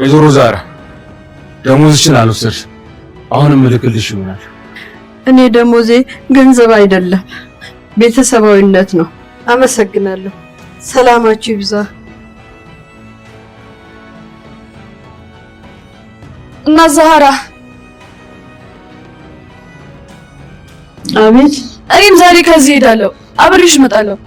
ወይዘሮ ዛራ ደሞዝሽን አልወሰድሽ። አሁንም እልክልሽ ይሆናል። እኔ ደሞዜ ገንዘብ አይደለም ቤተሰባዊነት ነው። አመሰግናለሁ። ሰላማችሁ ይብዛ። እና ዛራ አቤት። እኔም ዛሬ ከዚህ ሄዳለሁ፣ አብሬሽ እመጣለሁ።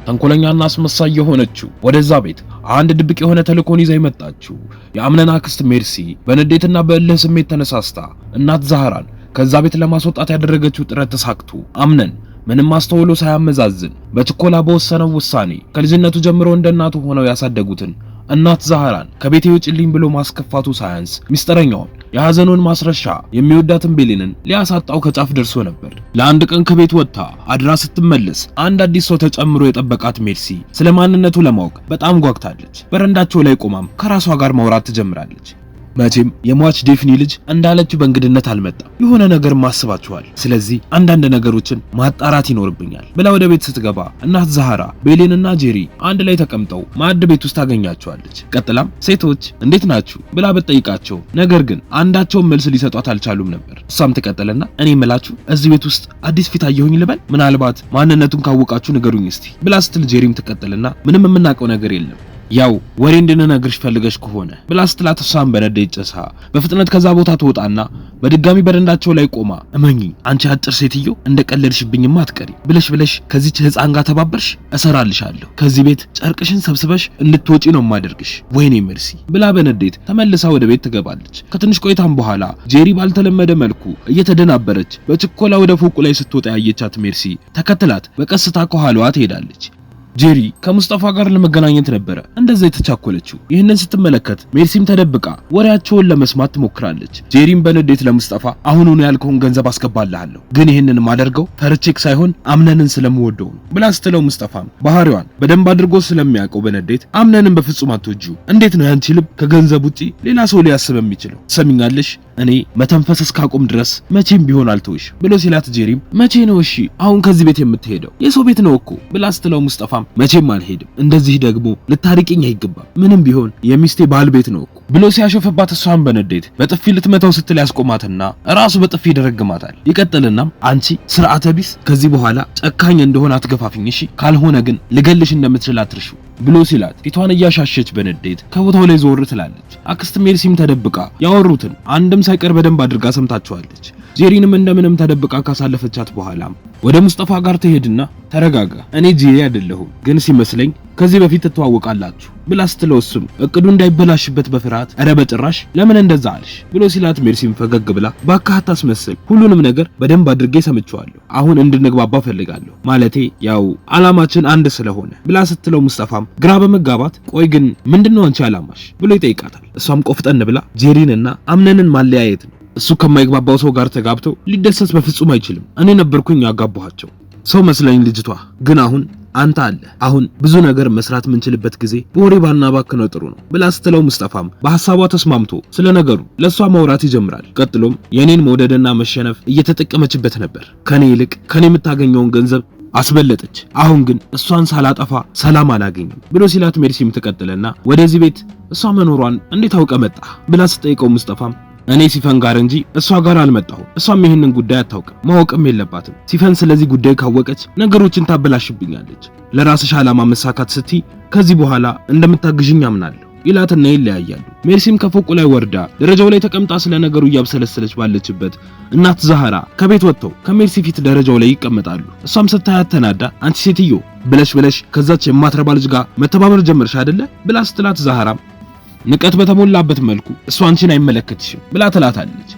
ተንኮለኛና አስመሳይ የሆነችው ወደዛ ቤት አንድ ድብቅ የሆነ ተልእኮን ይዛ የመጣችው የአምነን አክስት ሜርሲ በንዴትና በእልህ ስሜት ተነሳስታ እናት ዛህራን ከዛ ቤት ለማስወጣት ያደረገችው ጥረት ተሳክቶ አምነን ምንም አስተውሎ ሳያመዛዝን በችኮላ በወሰነው ውሳኔ ከልጅነቱ ጀምሮ እንደ እናቱ ሆነው ያሳደጉትን እናት ዛህራን ከቤቴ ውጭልኝ ብሎ ማስከፋቱ ሳያንስ ሚስጥረኛውን የሐዘኑን ማስረሻ የሚወዳትን ቤሊንን ሊያሳጣው ከጫፍ ደርሶ ነበር። ለአንድ ቀን ከቤት ወጥታ አድራ ስትመለስ አንድ አዲስ ሰው ተጨምሮ የጠበቃት ሜርሲ ስለ ማንነቱ ለማወቅ በጣም ጓግታለች። በረንዳቸው ላይ ቆማም ከራሷ ጋር ማውራት ትጀምራለች። መቼም የሟች ዴፍኒ ልጅ እንዳለችው በእንግድነት አልመጣም። የሆነ ነገር ማስባችኋል። ስለዚህ አንዳንድ ነገሮችን ማጣራት ይኖርብኛል ብላ ወደ ቤት ስትገባ እናት ዛህራ ቤሊንና ጄሪ አንድ ላይ ተቀምጠው ማዕድ ቤት ውስጥ ታገኛቸዋለች። ቀጥላም ሴቶች እንዴት ናችሁ ብላ በጠይቃቸው፣ ነገር ግን አንዳቸውም መልስ ሊሰጧት አልቻሉም ነበር። እሷም ትቀጥልና እኔ እምላችሁ እዚህ ቤት ውስጥ አዲስ ፊት አየሁኝ ልበል? ምናልባት ማንነቱን ካወቃችሁ ንገሩኝ እስቲ ብላ ስትል ጄሪም ትቀጥልና ምንም የምናውቀው ነገር የለም ያው ወሬ እንድንነግርሽ ፈልገሽ ከሆነ ብላ ስትላት እሷን በነዴት ጭሳ በፍጥነት ከዛ ቦታ ትወጣና በድጋሚ በረንዳቸው ላይ ቆማ እመኚ አንቺ አጭር ሴትዮ እንደቀለልሽብኝማ አትቀሪ ብለሽ ከዚች ህፃን ጋር ተባበርሽ እሰራልሻለሁ ከዚህ ቤት ጨርቅሽን ሰብስበሽ እንድትወጪ ነው ማደርግሽ ወይኔ ሜርሲ ብላ በነዴት ተመልሳ ወደ ቤት ትገባለች። ከትንሽ ቆይታም በኋላ ጄሪ ባልተለመደ መልኩ እየተደናበረች በችኮላ ወደ ፎቁ ላይ ስትወጣ ያየቻት ሜርሲ ተከትላት በቀስታ ከኋላዋ ትሄዳለች። ጄሪ ከሙስጠፋ ጋር ለመገናኘት ነበር እንደዛ የተቻኮለችው። ይህንን ስትመለከት ሜርሲም ተደብቃ ወሬያቸውን ለመስማት ትሞክራለች። ጄሪም በንዴት ለሙስጠፋ አሁኑን ያልከውን ገንዘብ አስገባልሃለሁ፣ ግን ይህንን ማደርገው ፈርቼክ ሳይሆን አምነንን ስለምወደው ነው ብላ ስትለው ሙስጠፋም ባህሪዋን በደንብ አድርጎ ስለሚያውቀው በንዴት አምነንን በፍጹም አትወጂው፣ እንዴት ነው ያንቺ ልብ ከገንዘብ ውጪ ሌላ ሰው ሊያስብ የሚችለው? ሰሚኛለሽ እኔ መተንፈስ እስካቆም ድረስ መቼም ቢሆን አልተውሽ ብሎ ሲላት ጄሪም መቼ ነው እሺ አሁን ከዚህ ቤት የምትሄደው? የሰው ቤት ነው እኮ ብላ ስትለው ሙስጠፋም መቼም አልሄድም፣ እንደዚህ ደግሞ ልታርቂኝ አይገባም፣ ምንም ቢሆን የሚስቴ ባል ቤት ነው እኮ ብሎ ሲያሾፍባት እሷን በንዴት በጥፊ ልትመታው ስትል ያስቆማትና ራሱ በጥፊ ይደረግማታል። ይቀጥልናም አንቺ ስርዓተ ቢስ ከዚህ በኋላ ጨካኝ እንደሆነ አትገፋፊኝ እሺ፣ ካልሆነ ግን ልገልሽ እንደምትችል አትርሹ ብሎ ሲላት ፊቷን እያሻሸች በንዴት ከቦታው ላይ ዞር ትላለች። አክስት ሜርሲም ተደብቃ ያወሩትን አንድም ሳይቀር በደንብ አድርጋ ሰምታቸዋለች። ጄሪንም እንደምንም ተደብቃ ካሳለፈቻት በኋላ ወደ ሙስጠፋ ጋር ትሄድና ተረጋጋ፣ እኔ ጄሪ አይደለሁም ግን ሲመስለኝ ከዚህ በፊት ተተዋወቃላችሁ ብላ ስትለው እሱም እቅዱ እንዳይበላሽበት በፍርሃት እረ በጭራሽ ለምን እንደዛ አልሽ ብሎ ሲላት ሜርሲም ፈገግ ብላ ባካህ አታስመስል፣ ሁሉንም ነገር በደንብ አድርጌ ሰምቻለሁ፣ አሁን እንድንግባባ ፈልጋለሁ፣ ማለቴ ያው አላማችን አንድ ስለሆነ ብላ ስትለው ሙስጠፋም ግራ በመጋባት ቆይ ግን ምንድነው አንቺ አላማሽ ብሎ ይጠይቃታል። እሷም ቆፍጠን ብላ ጄሪንና አምነንን ማለያየት ነው፣ እሱ ከማይግባባው ሰው ጋር ተጋብተው ሊደሰት በፍጹም አይችልም፣ እኔ ነበርኩኝ ያጋባኋቸው ሰው መስለኝ ልጅቷ ግን አሁን አንተ አለ አሁን ብዙ ነገር መስራት የምንችልበት ጊዜ በወሬ ባናባክነው ጥሩ ነው ብላ ስትለው ሙስጠፋም በሐሳቧ ተስማምቶ ስለ ነገሩ ለሷ ማውራት ይጀምራል። ቀጥሎም የኔን መውደድና መሸነፍ እየተጠቀመችበት ነበር፣ ከኔ ይልቅ ከኔ የምታገኘውን ገንዘብ አስበለጠች፣ አሁን ግን እሷን ሳላጠፋ ሰላም አላገኝም ብሎ ሲላት ሜርሲም ትቀጥልና ወደዚህ ቤት እሷ መኖሯን እንዴት አውቀ መጣ ብላ ስትጠይቀው ሙስጠፋም እኔ ሲፈን ጋር እንጂ እሷ ጋር አልመጣሁም፣ እሷም ይሄንን ጉዳይ አታውቅም፣ ማወቅም የለባትም፣ ሲፈን ስለዚህ ጉዳይ ካወቀች ነገሮችን ታበላሽብኛለች፣ ለራስሽ ዓላማ መሳካት ስትይ ከዚህ በኋላ እንደምታግዥኝ አምናለሁ ይላትና ይለያያሉ። ሜርሲም ከፎቁ ላይ ወርዳ ደረጃው ላይ ተቀምጣ ስለ ነገሩ እያብሰለሰለች ባለችበት እናት ዛህራ ከቤት ወጥተው ከሜርሲ ፊት ደረጃው ላይ ይቀመጣሉ። እሷም ስታያት ተናዳ አንቺ ሴትዮ ብለሽ ከዛች የማትረባ ልጅ ጋር መተባበር ጀመርሽ አይደለ ብላ ስትላት ዛህራም ንቀት በተሞላበት መልኩ እሷ አንቺን አይመለከትሽም ብላ ትላታለች።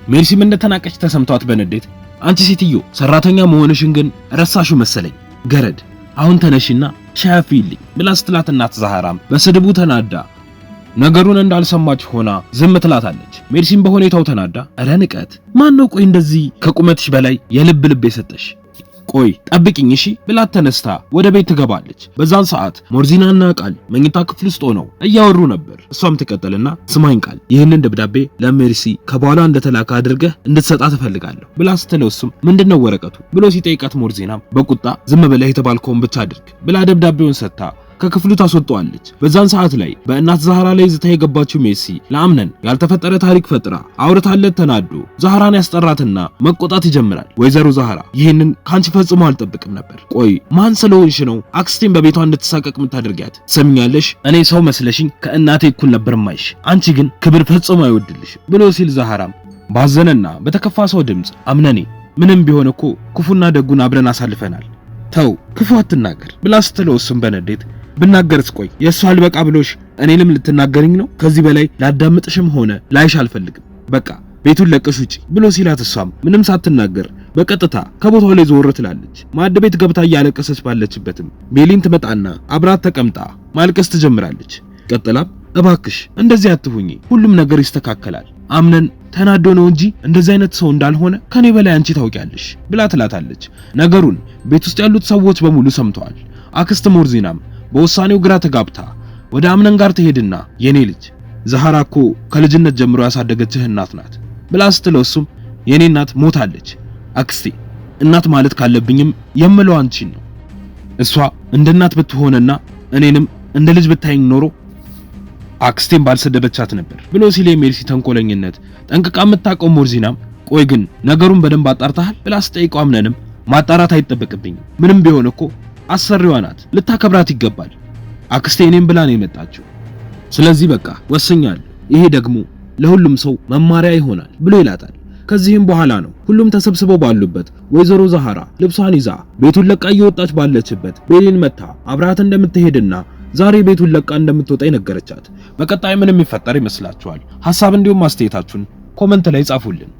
ሜርሲም እንደተናቀች ተሰምቷት በንዴት አንቺ ሴትዮ ሰራተኛ መሆንሽን ግን ረሳሽው መሰለኝ ገረድ፣ አሁን ተነሽና ሻይ አፍይልኝ ብላ ስትላት እናት ዛህራም በስድቡ ተናዳ ነገሩን እንዳልሰማች ሆና ዝም ትላታለች። ሜርሲም በሁኔታው ተናዳ እረ ንቀት ማን ነው ቆይ እንደዚህ ከቁመትሽ በላይ የልብ ልብ የሰጠሽ? ቆይ ጠብቂኝ እሺ ብላት ተነስታ ወደ ቤት ትገባለች። በዛን ሰዓት ሞርዚናና ቃል መኝታ ክፍል ውስጥ ሆነው እያወሩ ነበር። እሷም ትቀጥልና ስማኝ ቃል ይህንን ደብዳቤ ለሜርሲ ከባሏ እንደተላከ አድርገህ እንድትሰጣት እፈልጋለሁ ብላ ስትለው እሱም ምንድነው ወረቀቱ ብሎ ሲጠይቃት ሞርዚናም በቁጣ ዝም ብለህ የተባልከውን ብቻ አድርግ ብላ ደብዳቤውን ሰጥታ ከክፍሉ ታስወጣዋለች። በዛን ሰዓት ላይ በእናት ዛህራ ላይ ዝታ የገባችው ሜርሲ ለአምነን ያልተፈጠረ ታሪክ ፈጥራ አውርታለት ተናዶ ዛህራን ያስጠራትና መቆጣት ይጀምራል። ወይዘሮ ዛህራ ይህንን ካንቺ ፈጽሞ አልጠብቅም ነበር። ቆይ ማን ስለሆንሽ ነው አክስቴን በቤቷ እንድትሳቀቅ የምታደርጊያት? ሰምኛለሽ እኔ ሰው መስለሽኝ ከእናቴ እኩል ነበር ማይሽ፣ አንቺ ግን ክብር ፈጽሞ አይወድልሽ ብሎ ሲል ዛህራም ባዘነና በተከፋ ሰው ድምጽ አምነኔ ምንም ቢሆን እኮ ክፉና ደጉን አብረን አሳልፈናል፣ ተው ክፉ አትናገር ብላ ስትለው እሱም በንዴት ብናገርስ ቆይ የእሷ አልበቃ ብሎሽ እኔንም ልትናገርኝ ነው? ከዚህ በላይ ላዳምጥሽም ሆነ ላይሽ አልፈልግም፣ በቃ ቤቱን ለቀሽ ውጪ ብሎ ሲላት እሷም ምንም ሳትናገር በቀጥታ ከቦታው ላይ ዞር ትላለች። ማዕድ ቤት ገብታ እያለቀሰች ባለችበትም ቤሊን ትመጣና አብራት ተቀምጣ ማልቀስ ትጀምራለች። ቀጥላም እባክሽ እንደዚህ አትሁኚ፣ ሁሉም ነገር ይስተካከላል፣ አምነን ተናዶ ነው እንጂ እንደዚህ አይነት ሰው እንዳልሆነ ከኔ በላይ አንቺ ታውቂያለሽ ብላ ትላታለች። ነገሩን ቤት ውስጥ ያሉት ሰዎች በሙሉ ሰምተዋል። አክስት ሞርዚናም በውሳኔው ግራ ተጋብታ ወደ አምነን ጋር ትሄድና የኔ ልጅ ዛህራ እኮ ከልጅነት ጀምሮ ያሳደገችህ እናት ናት ብላ ስትለው እሱም የኔ እናት ሞታለች አክስቴ፣ እናት ማለት ካለብኝም የምለው አንቺን ነው። እሷ እንደ እናት ብትሆንና እኔንም እንደ ልጅ ብታይኝ ኖሮ አክስቴን ባልሰደበቻት ነበር ብሎ ሲል የሜርሲ ተንኮለኝነት ጠንቅቃ የምታውቀው ሞርዚናም ቆይ ግን ነገሩን በደንብ አጣርታሃል ብላ ስትጠይቀው አምነንም ማጣራት አይጠበቅብኝም፣ ምንም ቢሆን እኮ አሰሪዋ ናት፣ ልታከብራት ይገባል። አክስቴ እኔም ብላ ነው የመጣችው። ስለዚህ በቃ ወስኛለሁ፣ ይሄ ደግሞ ለሁሉም ሰው መማሪያ ይሆናል ብሎ ይላታል። ከዚህም በኋላ ነው ሁሉም ተሰብስበው ባሉበት ወይዘሮ ዛህራ ልብሷን ይዛ ቤቱን ለቃ እየወጣች ባለችበት ቤሊን መታ አብራት እንደምትሄድና ዛሬ ቤቱን ለቃ እንደምትወጣ ይነገረቻት። በቀጣይ ምንም ይፈጠር ይመስላችኋል? ሐሳብ እንዲሁም አስተያየታችሁን ኮሜንት ላይ ጻፉልን።